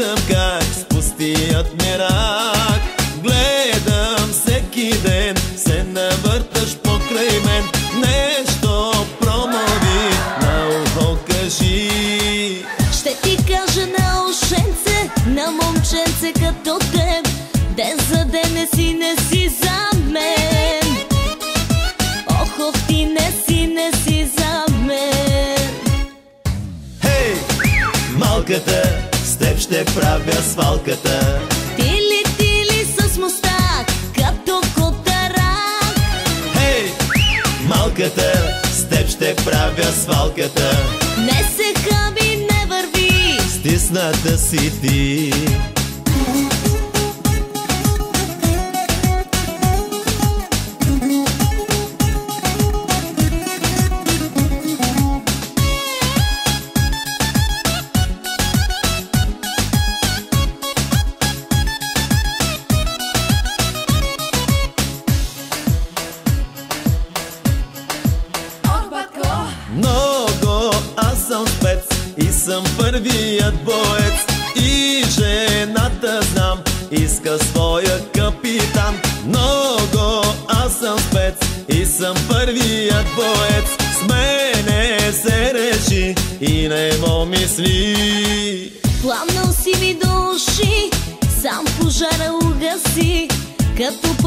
Гледам как с пустият мерак, гледам всеки ден, се навърташ покрай мен. Нещо промови, на ухо кажи. Ще ти кажа на ушенце, на момченце като теб, ден за ден не си за мен. Ох, ти не си за мен. Хей, малката, с теб ще правя свалката. Тили с мустак, като котарак. Хей, малката, с теб ще правя свалката. Не се хаби, не върви, стисната си ти. Много, аз съм спец и съм първият боец. И жената знам, иска своя капитан. Много, аз съм спец и съм първият боец. С мене се реши и не му мисли. пламнал си ми до уши, сам пожара угаси, като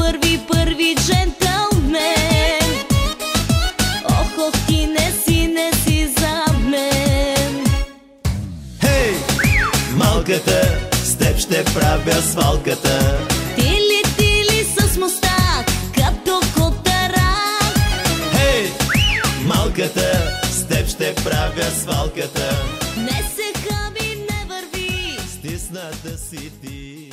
първи джентълмен. Ох, ти не си за мен. Хей, малката, с теб ще правя свалката. Тили с мустак, като котарак. Хей, малката, с теб ще правя свалката. Не се хаби, не върви, стисната си ти.